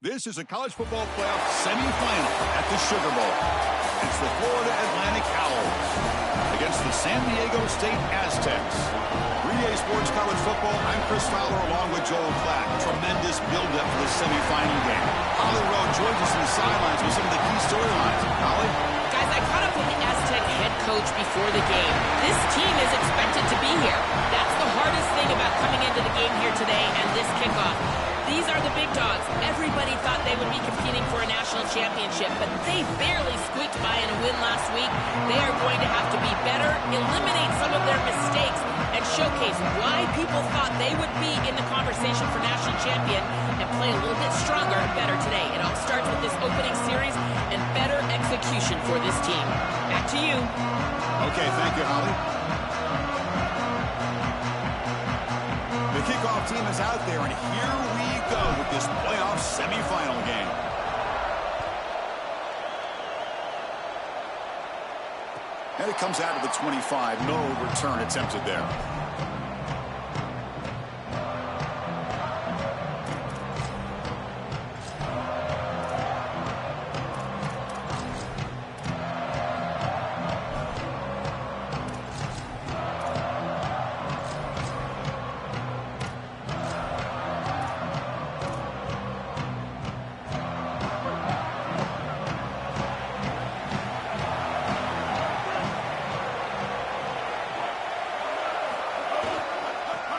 This is a college football playoff semifinal at the Sugar Bowl. It's the Florida Atlantic Owls against the San Diego State Aztecs. 3A Sports College Football, I'm Chris Fowler along with Joel Clack. Tremendous build-up for the semifinal game. Holly Rowe joins us in the sidelines with some of the key storylines. Holly? Guys, I caught up with the Aztec head coach before the game. This team is expected to be here. That's the hardest thing about coming into the game here today and this kickoff. These are the big dogs. Everybody thought they would be competing for a national championship, but they barely squeaked by in a win last week. They are going to have to be better, eliminate some of their mistakes, and showcase why people thought they would be in the conversation for national champion and play a little bit stronger and better today. It all starts with this opening series and better execution for this team. Back to you. Okay, thank you, Holly. The kickoff team is out there, and here we go with this playoff semifinal game. And it comes out of the 25. No return attempted there.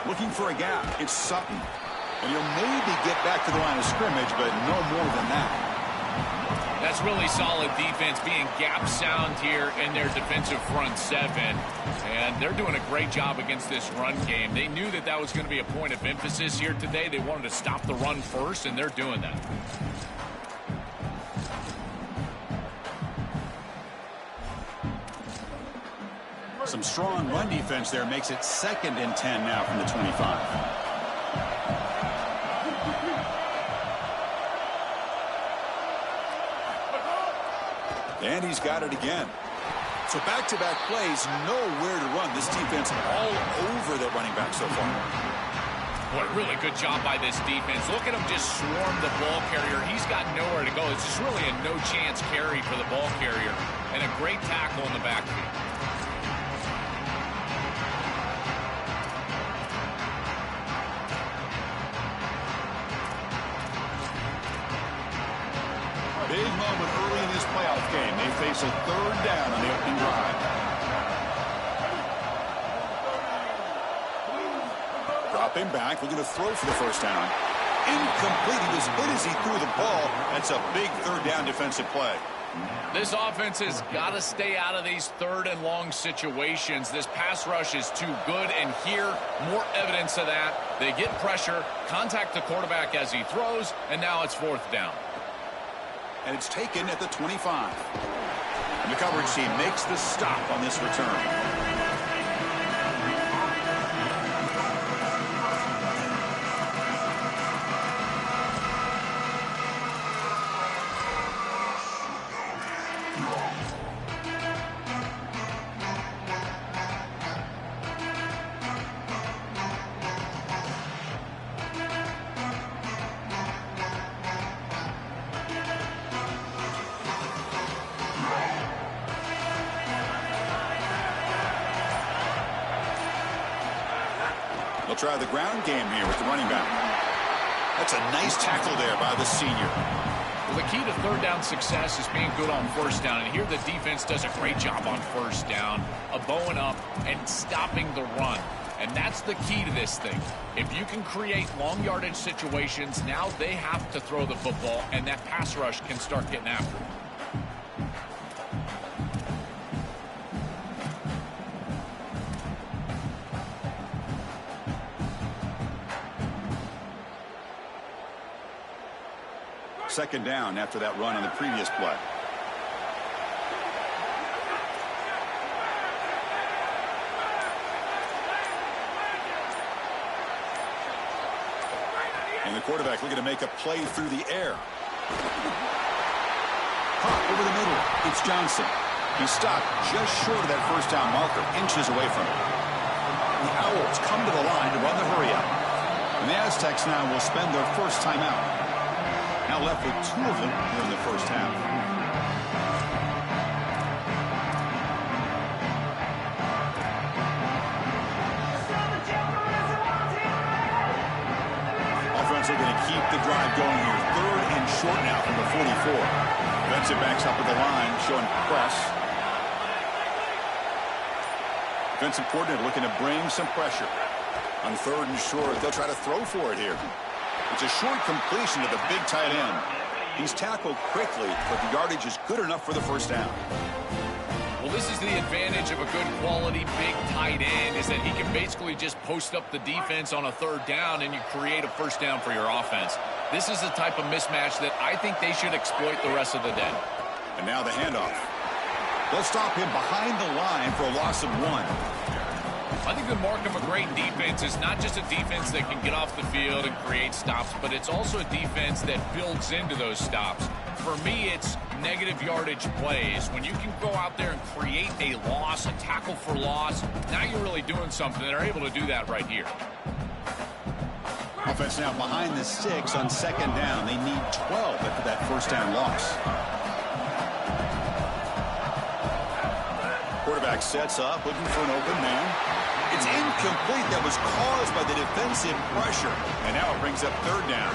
Looking for a gap. It's Sutton. And he'll maybe get back to the line of scrimmage, but no more than that. That's really solid defense, being gap sound here in their defensive front seven. And they're doing a great job against this run game. They knew that that was going to be a point of emphasis here today. They wanted to stop the run first, and they're doing that. Some strong run defense there makes it 2nd and 10 now from the 25. And he's got it again. So back-to-back plays, nowhere to run. This defense all over the running back so far. What a really good job by this defense. Look at him just swarm the ball carrier. He's got nowhere to go. It's just really a no-chance carry for the ball carrier. And a great tackle in the backfield. Big moment early in this playoff game. They face a 3rd down on the opening drive. Dropping back, looking to throw for the first down. Incomplete. He was hit as he threw the ball. That's a big 3rd down defensive play. This offense has got to stay out of these 3rd and long situations. This pass rush is too good, and here, more evidence of that. They get pressure, contact the quarterback as he throws, and now it's 4th down. And it's taken at the 25. And the coverage team makes the stop on this return. They'll try the ground game here with the running back. That's a nice tackle there by the senior. Well, the key to 3rd down success is being good on 1st down. And here the defense does a great job on 1st down of bowing up and stopping the run. And that's the key to this thing. If you can create long yardage situations, now they have to throw the football, and that pass rush can start getting after it. Second down after that run on the previous play. And the quarterback looking to make a play through the air. Pop over the middle. It's Johnson. He's stopped just short of that first down marker, inches away from it. The Owls come to the line to run the hurry up. And the Aztecs now will spend their first timeout. Now left with 2 of them here in the first half. Offense looking to keep the drive going here. 3rd and short now from the 44. Defensive backs up at the line, showing press. Defensive coordinator looking to bring some pressure. On 3rd and short, they'll try to throw for it here. It's a short completion to the big tight end. He's tackled quickly, but the yardage is good enough for the first down. Well, this is the advantage of a good quality big tight end, is that he can basically just post up the defense on a 3rd down and you create a first down for your offense. This is the type of mismatch that I think they should exploit the rest of the day. And now the handoff. They'll stop him behind the line for a loss of 1. I think the mark of a great defense is not just a defense that can get off the field and create stops, but it's also a defense that builds into those stops. For me, it's negative yardage plays. When you can go out there and create a loss, a tackle for loss, now you're really doing something. They're able to do that right here. Offense now behind the 6 on 2nd down. They need 12 after that first down loss. Quarterback sets up, looking for an open man. It's incomplete. That was caused by the defensive pressure. And now it brings up 3rd down.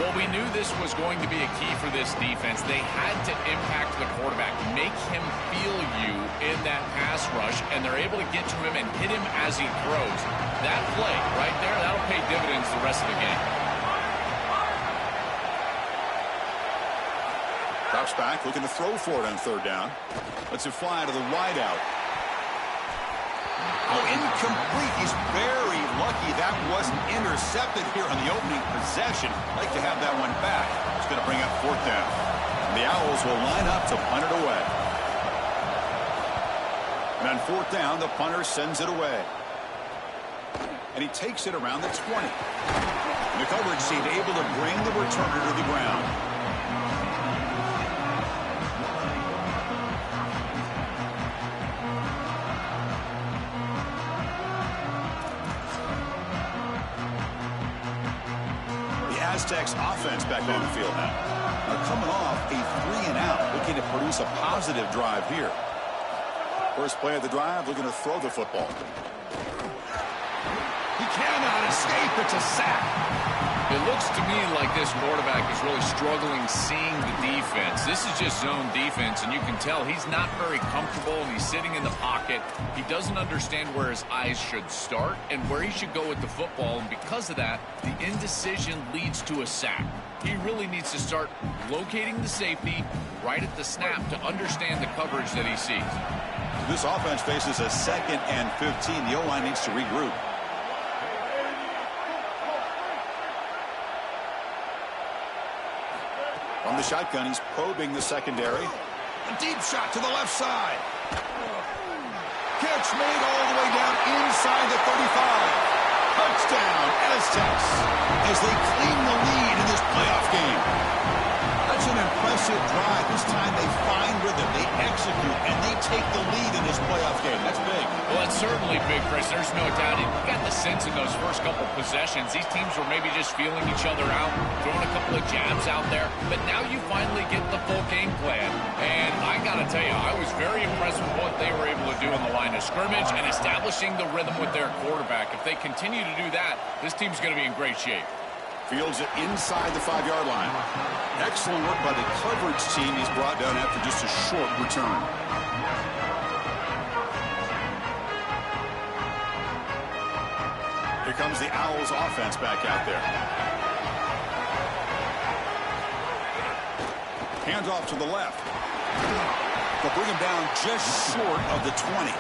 Well, we knew this was going to be a key for this defense. They had to impact the quarterback, make him feel you in that pass rush, and they're able to get to him and hit him as he throws. That play right there, that'll pay dividends the rest of the game. Drops back, looking to throw for it on 3rd down. Lets it fly to the wide out. Oh, incomplete. He's very lucky that wasn't intercepted here on the opening possession. Like to have that one back. It's going to bring up 4th down. And the Owls will line up to punt it away. And on 4th down, the punter sends it away. And he takes it around the 20. And the coverage team able to bring the returner to the ground. Aztecs offense back on the field now. They're coming off a 3-and-out, looking to produce a positive drive here. First play of the drive, looking to throw the football. He cannot escape. It's a sack. It looks to me like this quarterback is really struggling seeing the defense. This is just zone defense, and you can tell he's not very comfortable, and he's sitting in the pocket. He doesn't understand where his eyes should start and where he should go with the football, and because of that, the indecision leads to a sack. He really needs to start locating the safety right at the snap to understand the coverage that he sees. This offense faces a 2nd and 15. The O-line needs to regroup. On the shotgun, he's probing the secondary. A deep shot to the left side. Catch made all the way down inside the 35. Touchdown, Aztecs, as they claim the lead in this playoff game. That's an impressive drive. This time they find rhythm, they execute, and they take the lead in this playoff game. That's big. Well, that's certainly big, Chris. There's no doubt. You got the sense in those first couple possessions, these teams were maybe just feeling each other out, throwing a couple of jabs out there. But now you finally get the full game plan. And I got to tell you, I was very impressed with what they were able to do on the line of scrimmage and establishing the rhythm with their quarterback. If they continue to do that, this team's going to be in great shape. Fields it inside the 5-yard line. Excellent work by the coverage team. He's brought down after just a short return. comes the Owls offense back out there. Hands off to the left. They'll bring him down just short of the 20.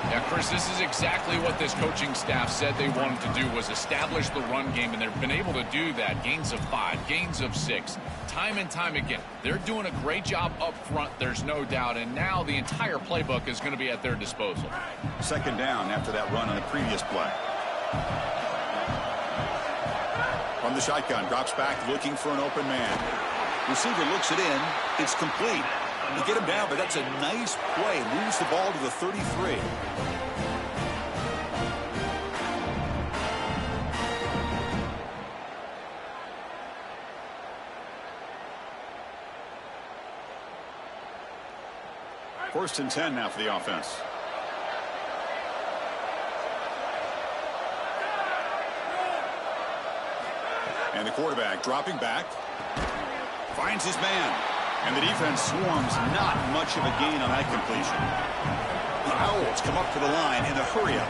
Yeah, Chris, this is exactly what this coaching staff said they wanted to do, was establish the run game, and they've been able to do that. Gains of 5, gains of 6, time and time again. They're doing a great job up front, there's no doubt, and now the entire playbook is going to be at their disposal. Second down after that run on the previous play. From the shotgun, drops back looking for an open man. Receiver looks it in. It's complete. You get him down, but that's a nice play. Moves the ball to the 33. First and 10 now for the offense. And the quarterback dropping back. Finds his man. And the defense swarms, not much of a gain on that completion. The Owls come up to the line in a hurry-up.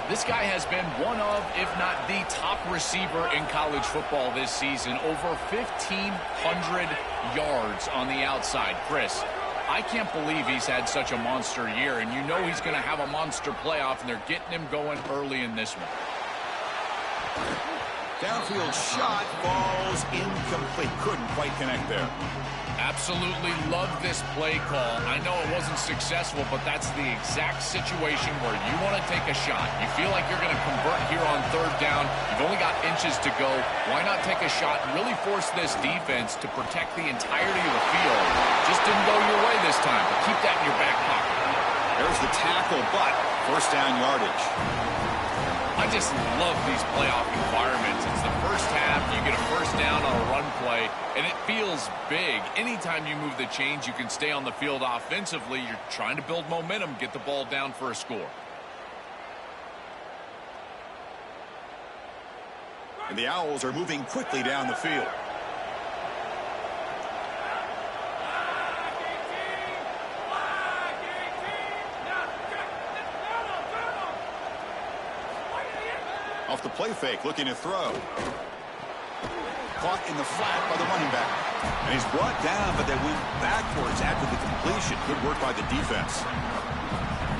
This guy has been one of, if not the top receiver in college football this season. Over 1,500 yards on the outside. Chris, I can't believe he's had such a monster year, and you know he's going to have a monster playoff, and they're getting him going early in this one. Downfield shot falls incomplete. Couldn't quite connect there. Absolutely love this play call. I know it wasn't successful, but that's the exact situation where you want to take a shot. You feel like you're going to convert here on third down. You've only got inches to go. Why not take a shot and really force this defense to protect the entirety of the field? Just didn't go your way this time, but keep that in your back pocket. There's the tackle, but first down yardage. I just love these playoff environments. It's the first half, you get a first down on a run play, and it feels big. Anytime you move the chains, you can stay on the field offensively. You're trying to build momentum, get the ball down for a score. And the Owls are moving quickly down the field. Off the play fake, looking to throw. Caught in the flat by the running back. And he's brought down, but they went backwards after the completion. Good work by the defense.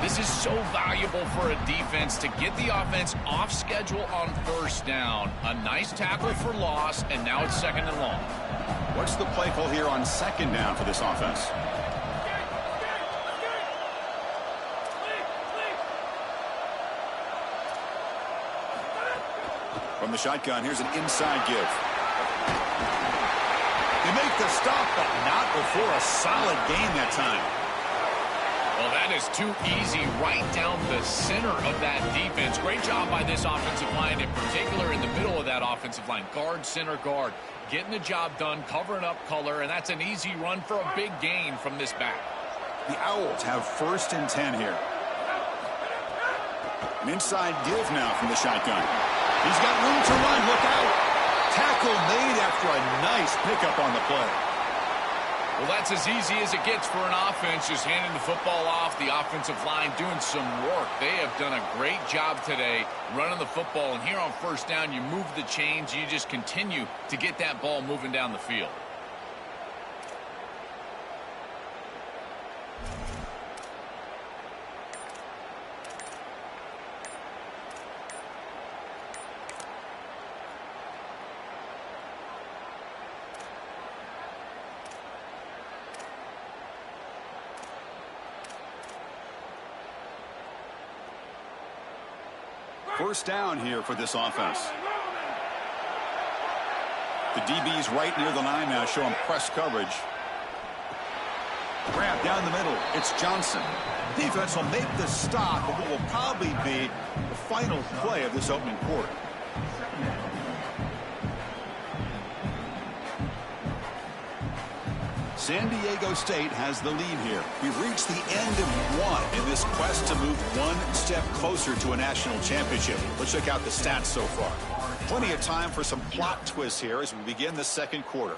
This is so valuable for a defense to get the offense off schedule on first down. A nice tackle for loss, and now it's second and long. What's the play call here on second down for this offense? From the shotgun, here's an inside give. They make the stop, but not before a solid gain that time. Well, that is too easy right down the center of that defense. Great job by this offensive line, in particular in the middle of that offensive line. Guard, center, guard. Getting the job done, covering up color, and that's an easy run for a big gain from this back. The Owls have first and 10 here. An inside give now from the shotgun. He's got room to run. Look out. Tackle made after a nice pickup on the play. Well, that's as easy as it gets for an offense, just handing the football off. The offensive line doing some work. They have done a great job today running the football. And here on first down, you move the chains. You just continue to get that ball moving down the field. First down here for this offense. The DB's right near the line now, showing press coverage. Grab down the middle. It's Johnson. Defense will make the stop, but what will probably be the final play of this opening quarter. San Diego State has the lead here. We've reached the end of one in this quest to move one step closer to a national championship. Let's check out the stats so far. Plenty of time for some plot twists here as we begin the second quarter.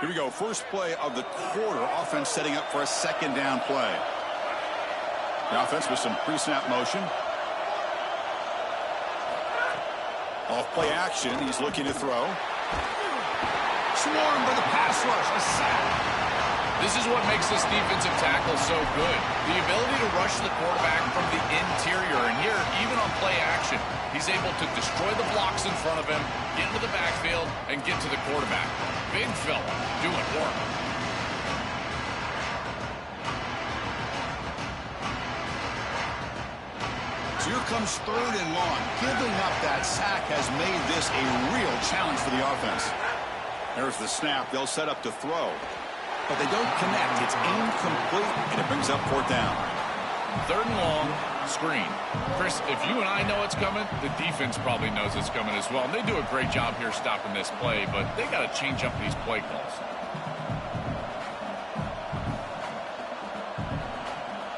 Here we go. First play of the quarter. Offense setting up for a second down play. The offense with some pre-snap motion. Off play action. He's looking to throw. Swarmed by the pass rush. A sack. This is what makes this defensive tackle so good. The ability to rush the quarterback from the interior. And here, even on play action, he's able to destroy the blocks in front of him, get into the backfield, and get to the quarterback. Big fella doing work. So here comes third and long. Giving up that sack has made this a real challenge for the offense. There's the snap. They'll set up to throw. But they don't connect. It's incomplete, and it brings up fourth down. Third and long, screen. Chris, if you and I know it's coming, the defense probably knows it's coming as well. And they do a great job here stopping this play, but they got to change up these play calls.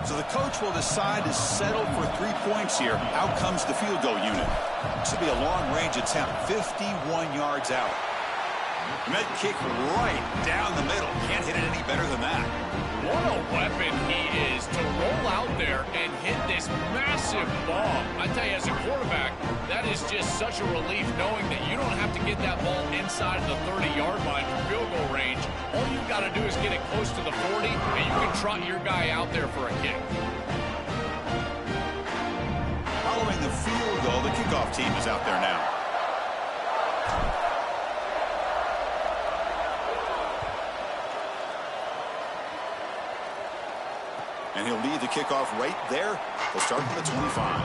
So the coach will decide to settle for 3 points here. Out comes the field goal unit. This will be a long-range attempt, 51 yards out. And that kick right down the middle. Can't hit it any better than that. What a weapon he is to roll out there and hit this massive bomb. I tell you, as a quarterback, that is just such a relief knowing that you don't have to get that ball inside the 30-yard line for field goal range. All you've got to do is get it close to the 40, and you can trot your guy out there for a kick. Following the field goal, the kickoff team is out there now. And he'll lead the kickoff right there. They'll start from the 25.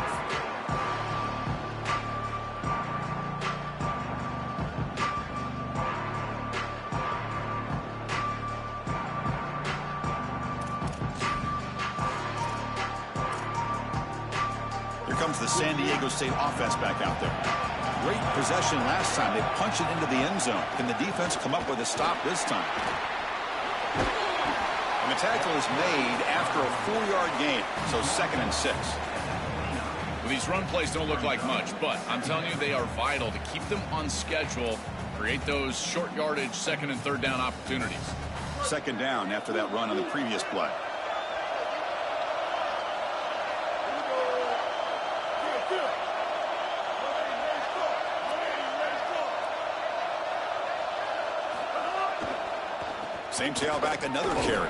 Here comes the San Diego State offense back out there. Great possession last time. They punch it into the end zone. Can the defense come up with a stop this time? And the tackle is made after a 4-yard gain, so 2nd and 6. Well, these run plays don't look like much, but I'm telling you, they are vital to keep them on schedule, create those short yardage 2nd and 3rd down opportunities. 2nd down after that run on the previous play. Same tailback, another carry.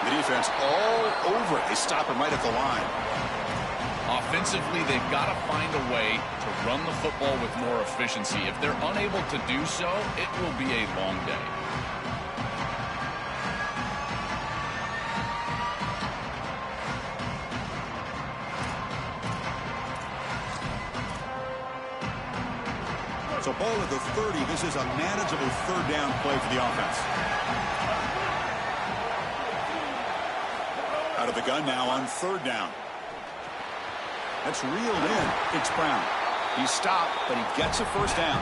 The defense all over it. They stop him right at the line. Offensively, they've got to find a way to run the football with more efficiency. If they're unable to do so, it will be a long day. So ball at the 30. This is a manageable 3rd down play for the offense. Out of the gun now on 3rd down. That's reeled in. It's Brown. He stopped, but he gets a 1st down.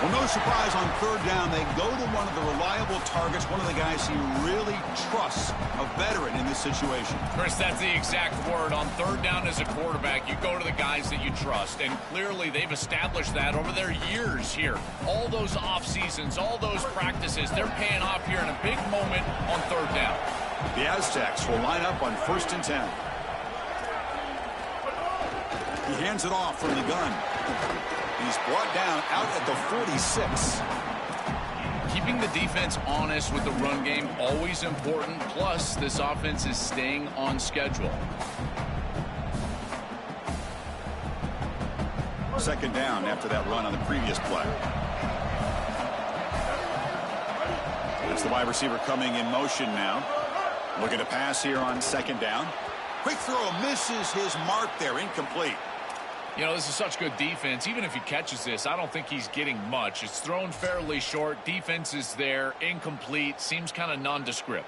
Well, no surprise on 3rd down. They go to one of the reliable targets, one of the guys he really trusts, a veteran in this situation. Chris, that's the exact word. On 3rd down as a quarterback, you go to the guys that you trust, and clearly they've established that over their years here. All those off seasons, all those practices, they're paying off here in a big moment on 3rd down. The Aztecs will line up on 1st and 10. He hands it off from the gun. He's brought down out at the 46. Keeping the defense honest with the run game, always important. Plus, this offense is staying on schedule. 2nd down after that run on the previous play. That's the wide receiver coming in motion now. Looking to pass here on 2nd down. Quick throw, misses his mark there, incomplete. You know, this is such good defense. Even if he catches this, I don't think he's getting much. It's thrown fairly short. Defense is there. Incomplete. Seems kind of nondescript.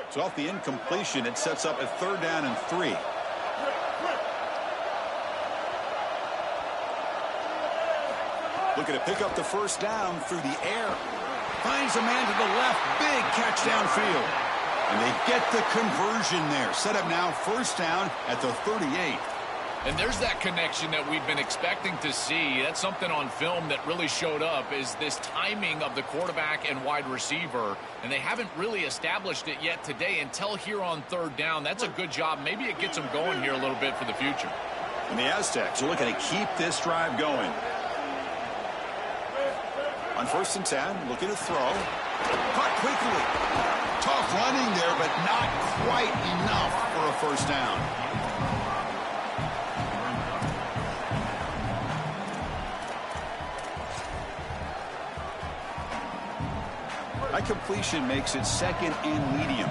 So off the incompletion, it sets up a 3rd down and 3. Looking to pick up the 1st down through the air. Finds a man to the left. Big catch downfield. And they get the conversion there. Set up now, first down at the 38. And there's that connection that we've been expecting to see. That's something on film that really showed up, is this timing of the quarterback and wide receiver. And they haven't really established it yet today until here on third down. That's a good job. Maybe it gets them going here a little bit for the future. And the Aztecs are looking to keep this drive going. On 1st and 10, looking to throw. Caught quickly. Tough running there, but not quite enough for a first down. That completion makes it 2nd and medium.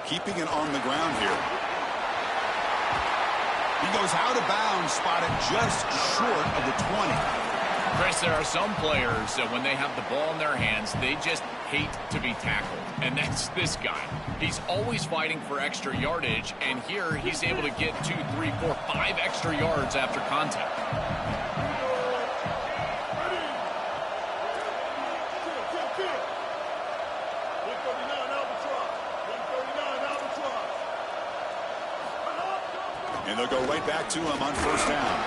Keeping it on the ground here. He goes out of bounds, spotted just short of the 20. Chris, there are some players that when they have the ball in their hands, they just hate to be tackled. And that's this guy. He's always fighting for extra yardage, and here he's able to get 2, 3, 4, 5 extra yards after contact. And they'll go right back to him on first down.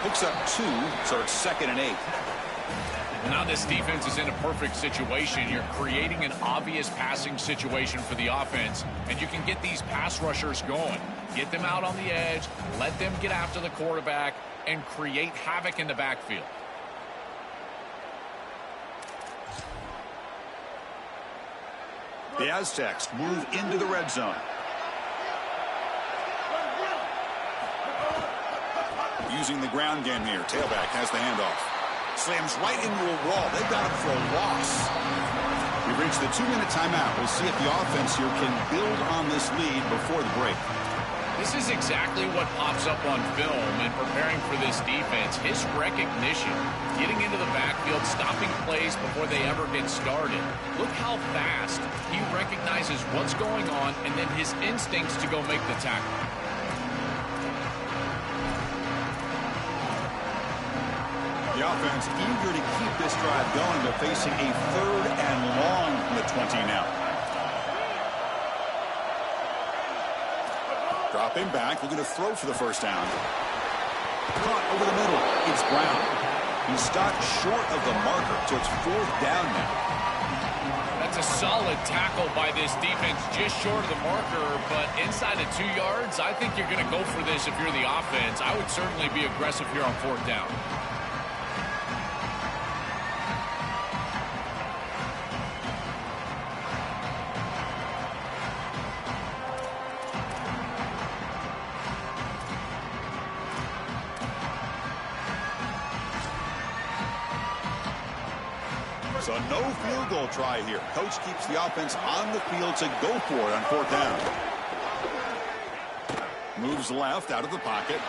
Picks up 2, so it's 2nd and 8. Now this defense is in a perfect situation. You're creating an obvious passing situation for the offense, and you can get these pass rushers going. Get them out on the edge, let them get after the quarterback, and create havoc in the backfield. The Aztecs move into the red zone. Using the ground game here. Tailback has the handoff. Slams right into a wall. They've got him for a loss. We've reached the 2-minute timeout. We'll see if the offense here can build on this lead before the break. This is exactly what pops up on film in preparing for this defense. His recognition, getting into the backfield, stopping plays before they ever get started. Look how fast he recognizes what's going on and then his instincts to go make the tackle. The offense eager to keep this drive going, but facing a 3rd and long from the 20 now. Dropping back, looking to throw for the first down. Caught over the middle. It's Brown. He's stopped short of the marker, so it's 4th down now. That's a solid tackle by this defense, just short of the marker, but inside of 2 yards, I think you're going to go for this if you're the offense. I would certainly be aggressive here on 4th down. So no field goal try here. Coach keeps the offense on the field to go for it on 4th down. Moves left out of the pocket.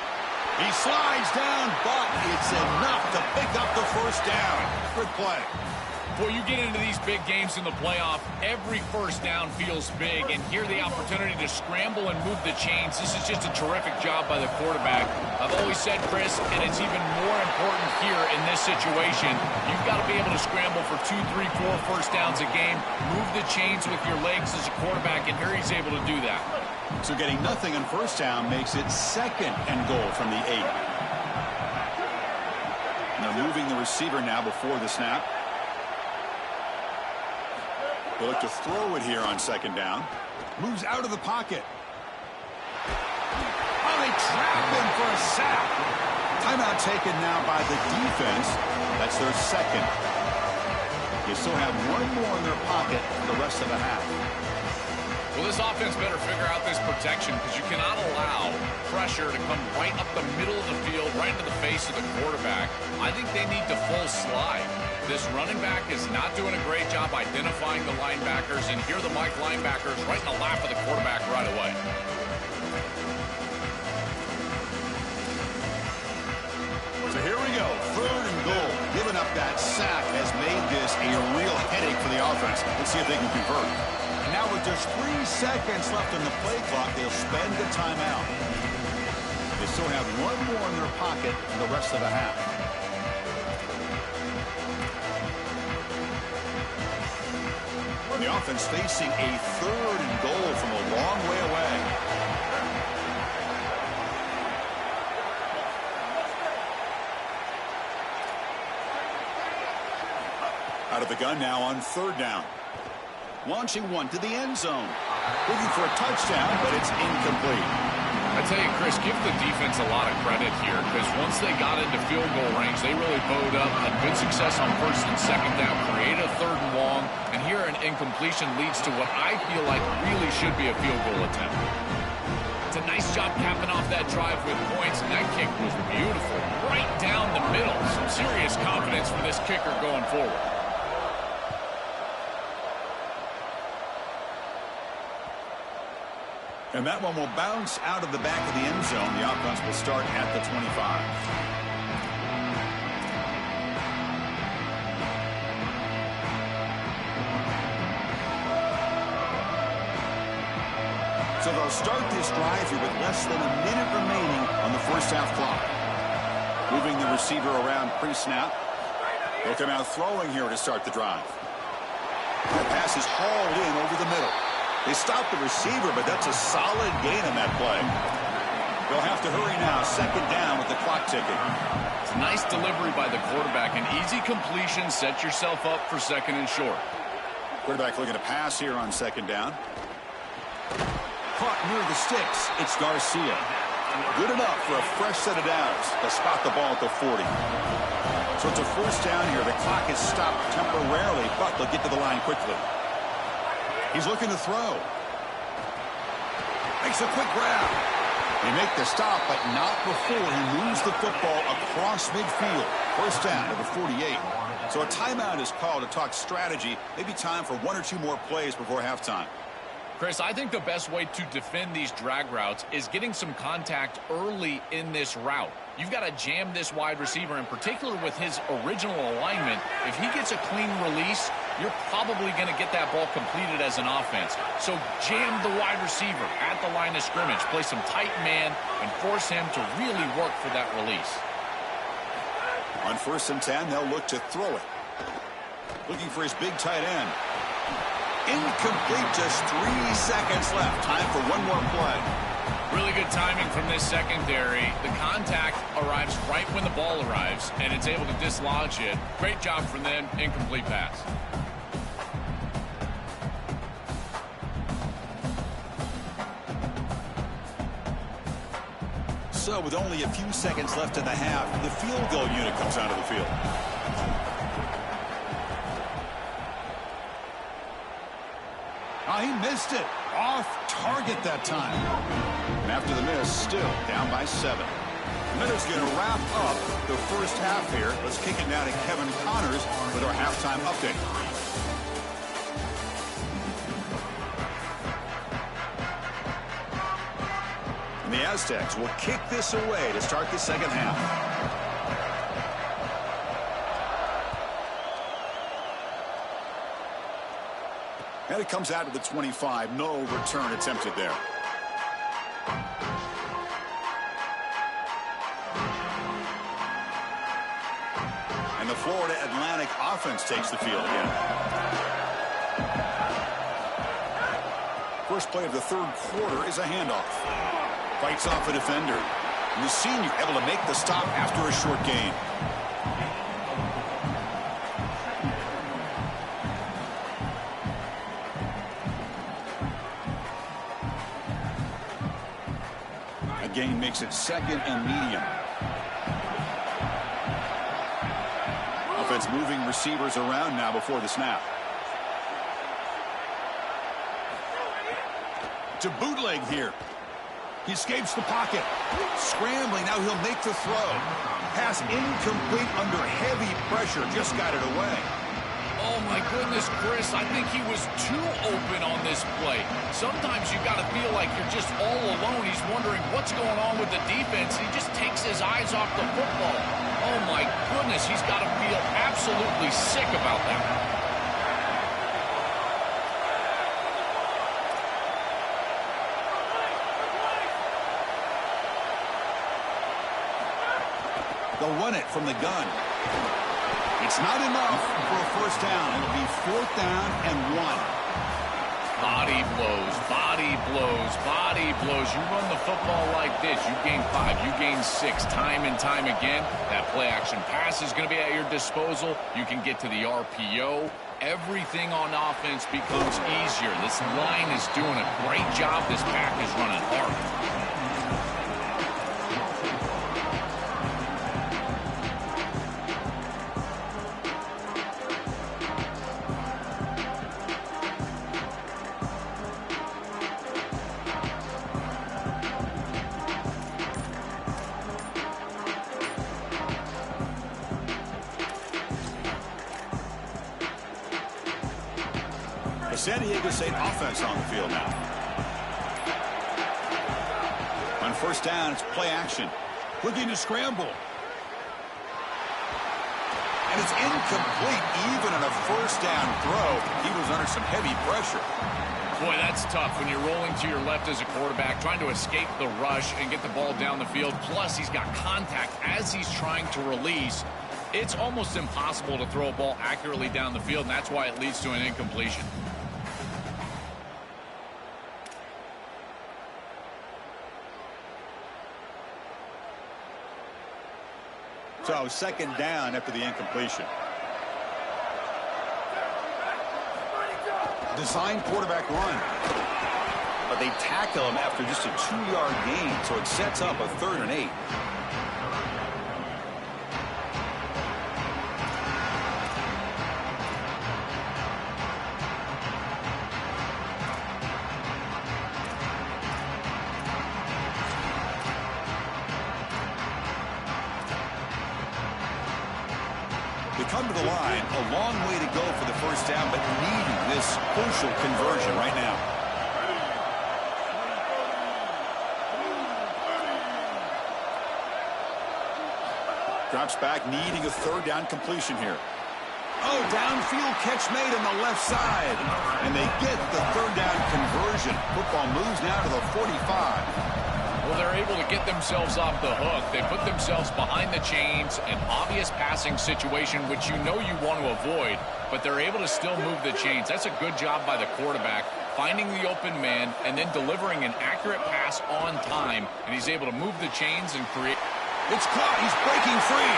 He slides down, but it's enough to pick up the first down. Good play. Boy, you get into these big games in the playoff, every first down feels big, and here the opportunity to scramble and move the chains. This is just a terrific job by the quarterback. I've always said, Chris, and it's even more important here in this situation, you've got to be able to scramble for 2, 3, 4 first downs a game, move the chains with your legs as a quarterback, and here he's able to do that. So getting nothing on first down makes it 2nd and goal from the 8. Now moving the receiver now before the snap. They look to throw it here on 2nd down. Moves out of the pocket. Oh, they trap him for a sack. Timeout taken now by the defense. That's their 2nd. They still have 1 more in their pocket for the rest of the half. Well, this offense better figure out this protection because you cannot allow pressure to come right up the middle of the field, right into the face of the quarterback. I think they need to full slide. This running back is not doing a great job identifying the linebackers, and here the Mike linebackers right in the lap of the quarterback right away. So here we go, 3rd and goal. Giving up that sack has made this a real headache for the offense. Let's see if they can convert. And now with just 3 seconds left on the play clock, they'll spend the timeout. They still have one more in their pocket in the rest of the half. The offense facing a 3rd and goal from a long way away. Out of the gun now on 3rd down. Launching one to the end zone. Looking for a touchdown, but it's incomplete. I tell you, Chris, give the defense a lot of credit here because once they got into field goal range, they really bowed up, had good success on 1st and 2nd down, created a 3rd and long, and here an incompletion leads to what I feel like really should be a field goal attempt. It's a nice job capping off that drive with points, and that kick was beautiful, right down the middle. Some serious confidence for this kicker going forward. And that one will bounce out of the back of the end zone. The offense will start at the 25. So they'll start this drive here with less than a minute remaining on the first half clock. Moving the receiver around pre-snap. They'll come out throwing here to start the drive. The pass is hauled in over the middle. They stopped the receiver, but that's a solid gain on that play. They'll have to hurry now. 2nd down with the clock ticking. It's a nice delivery by the quarterback. An easy completion. Set yourself up for 2nd and short. Quarterback looking to pass here on 2nd down. Caught near the sticks. It's Garcia. Good enough for a fresh set of downs to spot the ball at the 40. So it's a 1st down here. The clock is stopped temporarily, but they'll get to the line quickly. He's looking to throw. Makes a quick grab. They make the stop, but not before he moves the football across midfield. 1st down to the 48. So a timeout is called to talk strategy. Maybe time for 1 or 2 more plays before halftime. Chris, I think the best way to defend these drag routes is getting some contact early in this route. You've got to jam this wide receiver, in particular with his original alignment. If he gets a clean release, you're probably going to get that ball completed as an offense. So jam the wide receiver at the line of scrimmage, play some tight man, and force him to really work for that release. On 1st and 10, they'll look to throw it. Looking for his big tight end. Incomplete, just 3 seconds left. Time for one more play. Really good timing from this secondary. The contact arrives right when the ball arrives, and it's able to dislodge it. Great job from them. Incomplete pass. So with only a few seconds left in the half, the field goal unit comes onto the field. Oh, he missed it. Off target that time. And after the miss, still down by 7. Miller's going to wrap up the first half here. Let's kick it now to Kevin Connors with our halftime update. And the Aztecs will kick this away to start the 2nd half. And it comes out to the 25. No return attempted there. And the Florida Atlantic offense takes the field again. First play of the 3rd quarter is a handoff. Fights off a defender. And the senior able to make the stop after a short gain. Gain makes it 2nd and medium. Offense moving receivers around now before the snap. To bootleg here. He escapes the pocket. Scrambling, now he'll make the throw. Pass incomplete under heavy pressure. Just got it away. Oh, my goodness, Chris. I think he was too open on this play. Sometimes you got to feel like you're just all alone. He's wondering what's going on with the defense. He just takes his eyes off the football. Oh, my goodness. He's got to feel absolutely sick about that. They'll run it from the gun. It's not enough for a first down. It'll be 4th down and 1. Body blows, body blows, body blows. You run the football like this, you gain 5, you gain 6, time and time again. That play-action pass is going to be at your disposal. You can get to the RPO. Everything on offense becomes easier. This line is doing a great job. This pack is running hard. San Diego State offense on the field now. On first down, it's play action. Looking to scramble. And it's incomplete even on a first down throw. He was under some heavy pressure. Boy, that's tough when you're rolling to your left as a quarterback, trying to escape the rush and get the ball down the field. Plus, he's got contact as he's trying to release. It's almost impossible to throw a ball accurately down the field, and that's why it leads to an incompletion. So, second down after the incompletion. Design quarterback run. But they tackle him after just a 2-yard gain, so it sets up a 3rd and 8. Come to the line, a long way to go for the first down, but needing this crucial conversion right now. Drops back, needing a 3rd down completion here. Oh, downfield catch made on the left side. And they get the 3rd down conversion. Football moves now to the 45. Well, they're able to get themselves off the hook. They put themselves behind the chains, an obvious passing situation, which you know you want to avoid, but they're able to still move the chains. That's a good job by the quarterback, finding the open man and then delivering an accurate pass on time, and he's able to move the chains and create. It's caught. He's breaking free.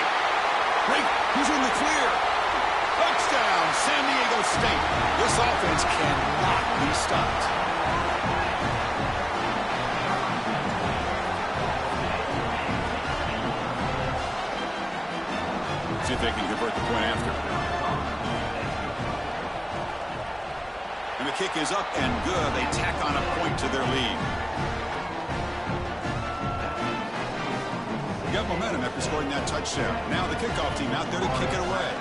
He's in the clear. Touchdown, San Diego State. This offense cannot be stopped. See if they can convert the point after. And the kick is up and good. They tack on a point to their lead. We got momentum after scoring that touchdown. Now the kickoff team out there to kick it away.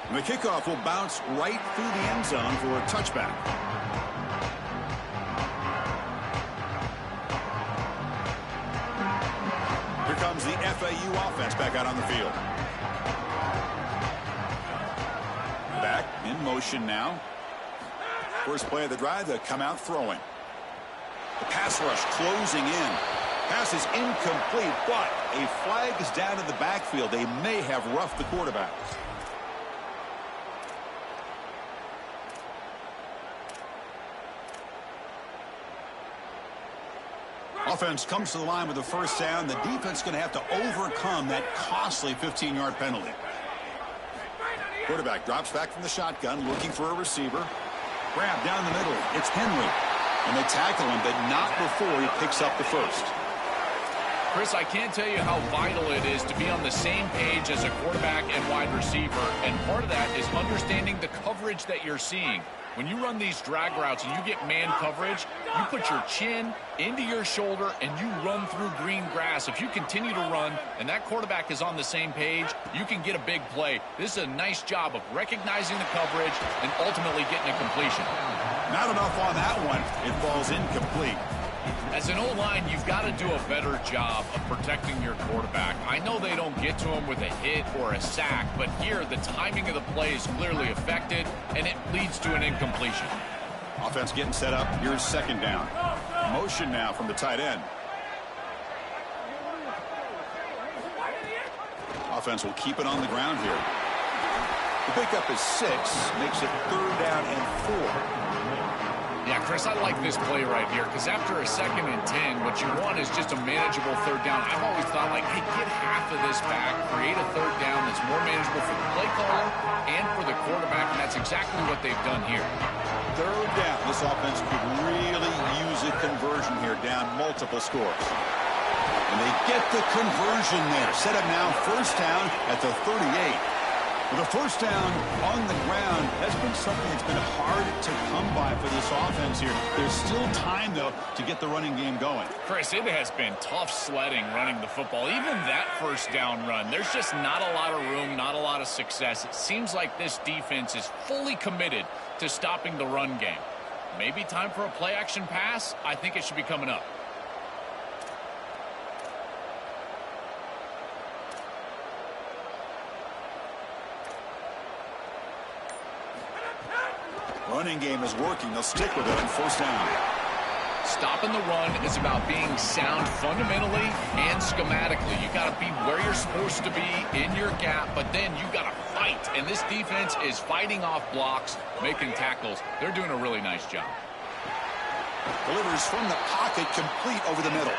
And the kickoff will bounce right through the end zone for a touchback. Here comes the FAU offense back out on the field. Back in motion now. First play of the drive, they'll come out throwing. The pass rush closing in. Pass is incomplete, but a flag is down in the backfield. They may have roughed the quarterback. Offense comes to the line with the first down. The defense is going to have to overcome that costly 15-yard penalty. Quarterback drops back from the shotgun, looking for a receiver. Grab down the middle. It's Henry. And they tackle him, but not before he picks up the first. Chris, I can't tell you how vital it is to be on the same page as a quarterback and wide receiver. And part of that is understanding the coverage that you're seeing. When you run these drag routes and you get man coverage, you put your chin into your shoulder and you run through green grass. If you continue to run and that quarterback is on the same page, you can get a big play. This is a nice job of recognizing the coverage and ultimately getting a completion. Not enough on that one. It falls incomplete. As an O-line, you've got to do a better job of protecting your quarterback. I know they don't get to him with a hit or a sack, but here the timing of the play is clearly affected, and it leads to an incompletion. Offense getting set up. Here's second down. Motion now from the tight end. Offense will keep it on the ground here. The pickup is 6. Makes it 3rd down and 4. Yeah, Chris, I like this play right here because after a 2nd and 10, what you want is just a manageable 3rd down. I've always thought, like, hey, get half of this back, create a 3rd down that's more manageable for the play caller and for the quarterback, and that's exactly what they've done here. 3rd down. This offense could really use a conversion here, down multiple scores. And they get the conversion there. Set up now, 1st down at the 38. With a 1st down on the ground, that's been something that's been hard to come by for this offense here. There's still time, though, to get the running game going. Chris, it has been tough sledding running the football. Even that 1st down run, there's just not a lot of room, not a lot of success. It seems like this defense is fully committed to stopping the run game. Maybe time for a play-action pass? I think it should be coming up. Running game is working. They'll stick with it on 1st down. Stopping the run is about being sound fundamentally and schematically. You got to be where you're supposed to be in your gap, but then you got to fight. And this defense is fighting off blocks, making tackles. They're doing a really nice job. Delivers from the pocket, complete over the middle.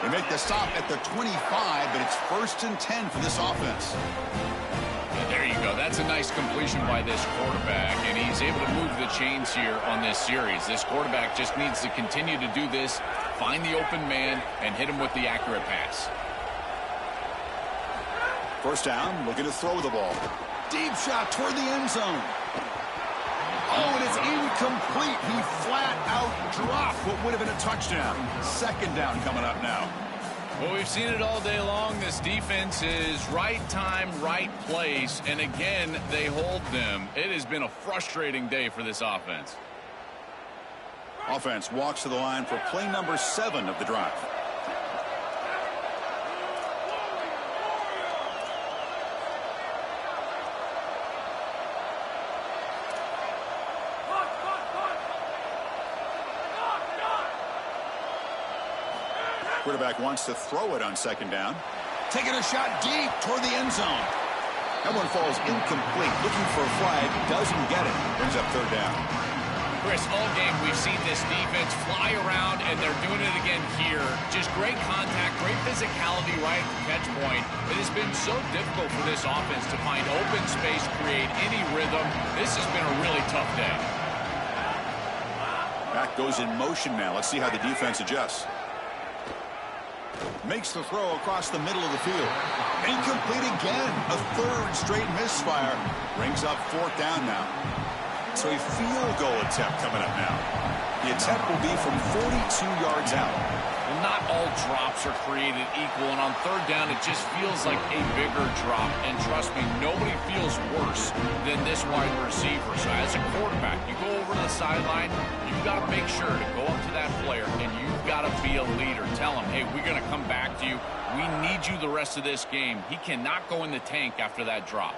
They make the stop at the 25, but it's 1st and 10 for this offense. There you go. That's a nice completion by this quarterback, and he's able to move the chains here on this series. This quarterback just needs to continue to do this, find the open man, and hit him with the accurate pass. 1st down, looking to throw the ball. Deep shot toward the end zone. Oh, and it's incomplete. He flat out dropped what would have been a touchdown. 2nd down coming up now. Well, we've seen it all day long. This defense is right time, right place, and again, they hold them. It has been a frustrating day for this offense. Offense walks to the line for play number 7 of the drive. Quarterback wants to throw it on 2nd down. Taking a shot deep toward the end zone. That one falls incomplete. Looking for a flag. Doesn't get it. Brings up 3rd down. Chris, all game we've seen this defense fly around, and they're doing it again here. Just great contact, great physicality right at the catch point. It has been so difficult for this offense to find open space, create any rhythm. This has been a really tough day. Back goes in motion now. Let's see how the defense adjusts. Makes the throw across the middle of the field. Incomplete again. A 3rd straight misfire. Brings up 4th down now. So a field goal attempt coming up now. The attempt will be from 42 yards out. Well, not all drops are created equal, and on 3rd down, it just feels like a bigger drop. And trust me, nobody feels worse than this wide receiver. So as a quarterback, you go over to the sideline, you've got to make sure to go up to that player, and you've got to be a leader. Tell him, hey, we're going to come back to you. We need you the rest of this game. He cannot go in the tank after that drop.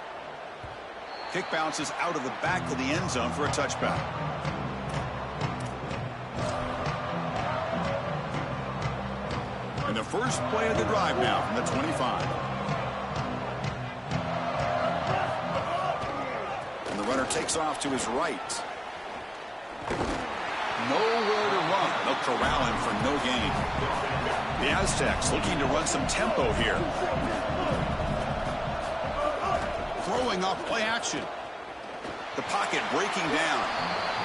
Kick bounces out of the back of the end zone for a touchback. And the first play of the drive now from the 25. And the runner takes off to his right. Nowhere to run. They'll corral him for no gain. The Aztecs looking to run some tempo here. Throwing off play action. The pocket breaking down.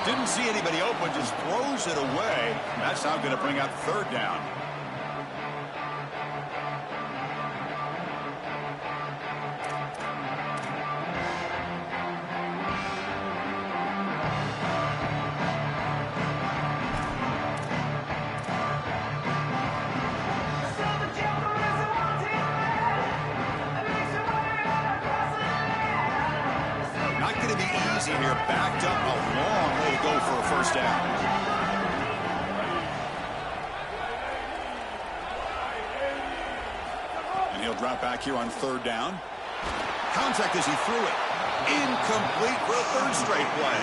Didn't see anybody open, just throws it away. That's now going to bring up 3rd down. Here, backed up a long way to go for a 1st down. And he'll drop back here on 3rd down. Contact as he threw it. Incomplete for a third straight play.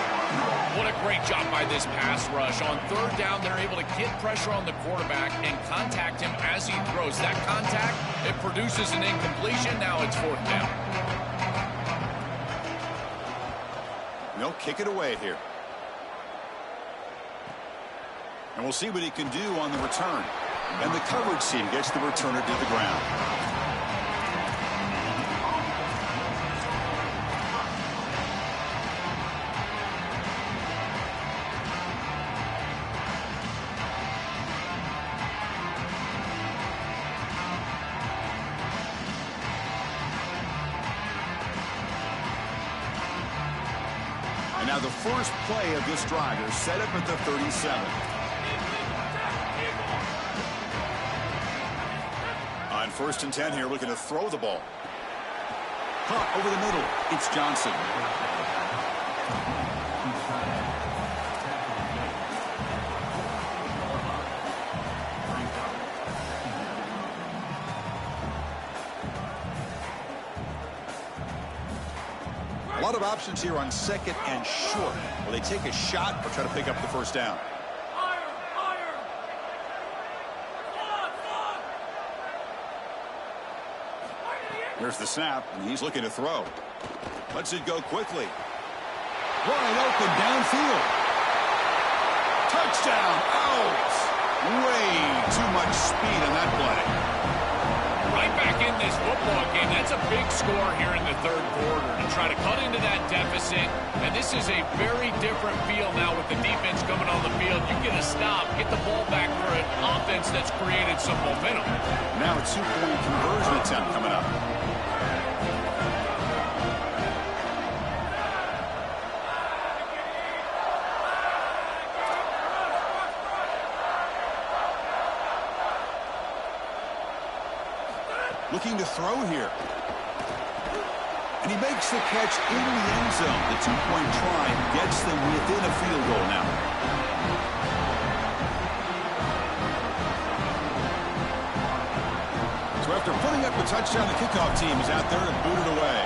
What a great job by this pass rush. On third down, they're able to get pressure on the quarterback and contact him as he throws. That contact, it produces an incompletion. Now it's fourth down. They'll kick it away here. And we'll see what he can do on the return. And the coverage team gets the returner to the ground. And now the first play of this drive is set up at the 37. On 1st and 10 here, looking to throw the ball. Caught over the middle. It's Johnson. A lot of options here on 2nd and short. Will they take a shot or try to pick up the first down? There's the snap, and he's looking to throw. Lets it go quickly. Wide open downfield. Touchdown, out. Way too much speed on that play. Right back in this football game. That's a big score here in the third quarter to try to cut into that deficit. And this is a very different feel now with the defense coming on the field. You get a stop, get the ball back for an offense that's created some momentum. Now a 2-point conversion attempt coming up. Looking to throw here. And he makes the catch in the end zone. The 2-point try gets them within a field goal now. So after putting up a touchdown, the kickoff team is out there to boot it away.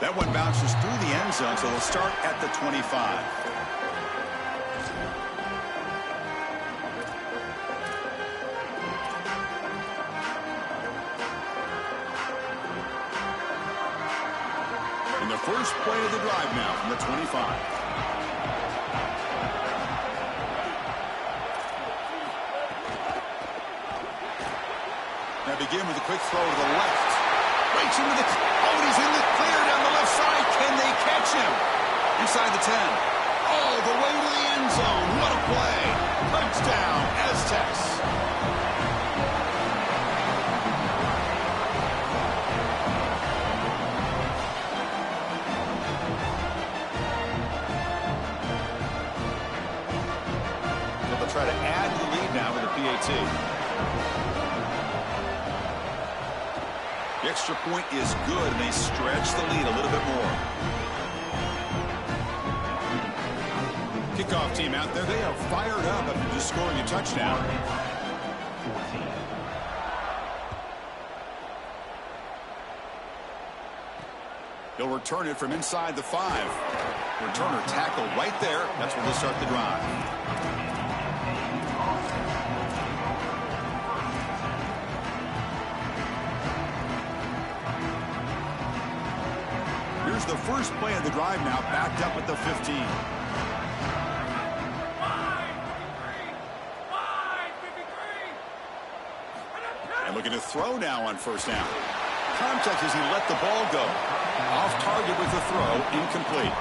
That one bounces through the end zone, so they'll start at the 25. First play of the drive now from the 25. Now begin with a quick throw to the left. Breaks into the... Oh, he's in the clear down the left side. Can they catch him? Inside the 10. All the way to the end zone. What a play. Touchdown, Aztecs. Try to add to the lead now with a PAT. The extra point is good, and they stretch the lead a little bit more. Kickoff team out there, they are fired up after just scoring a touchdown. He'll return it from inside the 5. Returner tackle right there. That's where they'll start the drive. Here's the first play of the drive now, backed up at the 15. And looking to throw now on first down. Contact as he let the ball go. Off target with the throw, incomplete.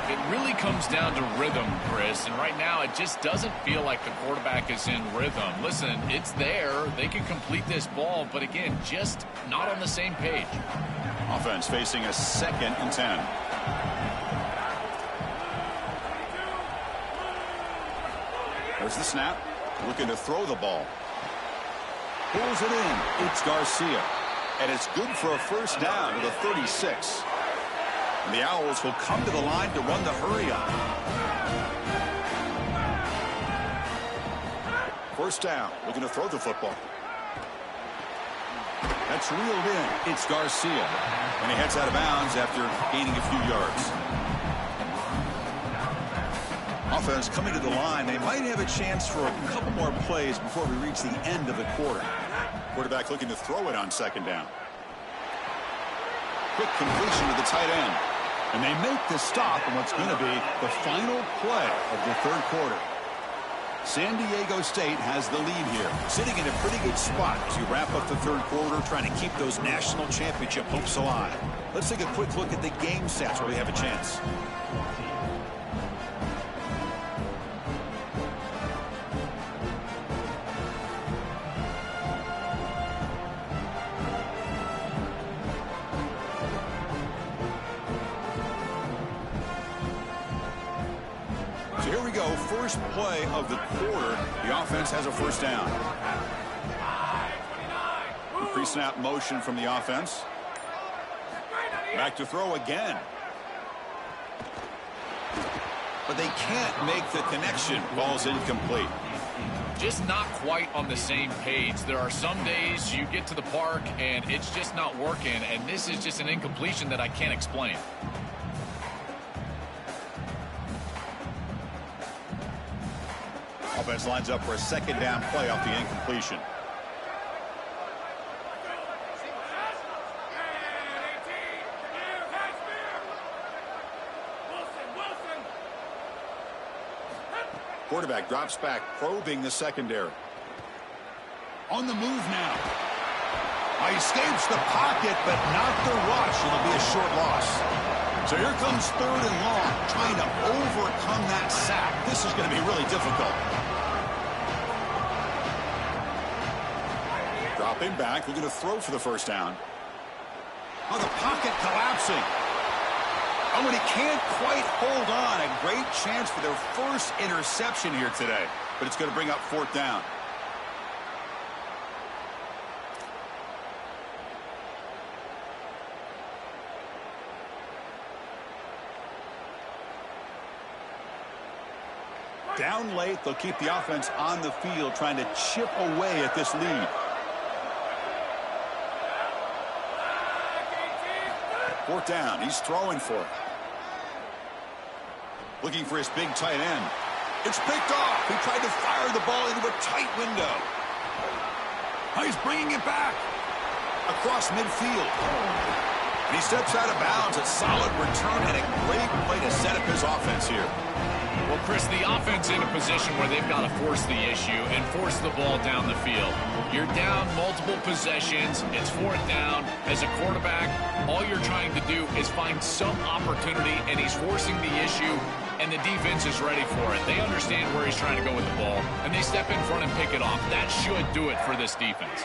It really comes down to rhythm, Chris, and right now it just doesn't feel like the quarterback is in rhythm. Listen, it's there. They can complete this ball, but again, just not on the same page. Offense facing a 2nd and 10. There's the snap. Looking to throw the ball. Pulls it in. It's Garcia. And it's good for a first down to the 36. And the Owls will come to the line to run the hurry up. First down. Looking to throw the football. That's reeled in. It's Garcia. And he heads out of bounds after gaining a few yards. Offense coming to the line. They might have a chance for a couple more plays before we reach the end of the quarter. Quarterback looking to throw it on second down. Quick completion to the tight end. And they make the stop on what's going to be the final play of the third quarter. San Diego State has the lead here, sitting in a pretty good spot as you wrap up the third quarter, trying to keep those national championship hopes alive. Let's take a quick look at the game stats where we have a chance. Here we go, first play of the quarter. The offense has a first down. Pre-snap motion from the offense. Back to throw again. But they can't make the connection. Ball's incomplete. Just not quite on the same page. There are some days you get to the park and it's just not working, and this is just an incompletion that I can't explain. Offense lines up for a second down play off the incompletion. Quarterback drops back, probing the secondary. On the move now. He escapes the pocket, but not the rush. It'll be a short loss. So here comes third and long, trying to overcome that sack. This is going to be really difficult. Dropping back, looking to throw for the first down. Oh, the pocket collapsing. Oh, and he can't quite hold on. A great chance for their first interception here today, but it's going to bring up fourth down. Down late, they'll keep the offense on the field, trying to chip away at this lead. Fourth down, he's throwing for it. Looking for his big tight end. It's picked off. He tried to fire the ball into a tight window. He's bringing it back across midfield. And he steps out of bounds. A solid return and a great play to set up his offense here. Well, Chris, the offense in a position where they've got to force the issue and force the ball down the field. You're down multiple possessions. It's fourth down. As a quarterback, all you're trying to do is find some opportunity, and he's forcing the issue, and the defense is ready for it. They understand where he's trying to go with the ball, and they step in front and pick it off. That should do it for this defense.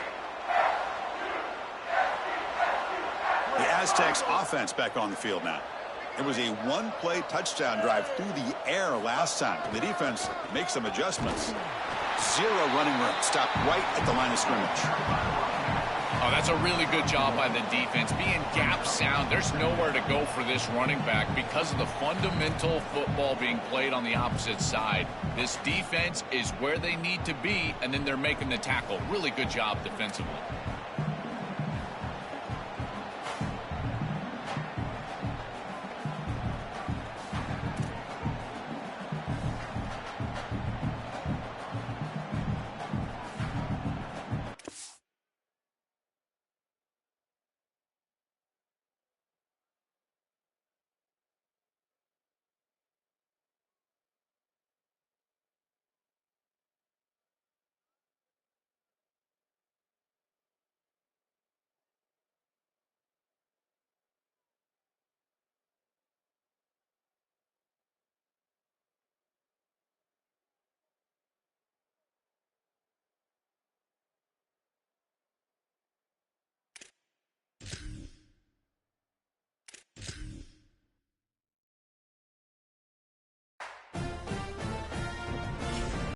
The Aztecs offense back on the field now. It was a one-play touchdown drive through the air last time. The defense makes some adjustments. Zero running room. Stopped right at the line of scrimmage. Oh, that's a really good job by the defense. Being gap sound, there's nowhere to go for this running back because of the fundamental football being played on the opposite side. This defense is where they need to be, and then they're making the tackle. Really good job defensively.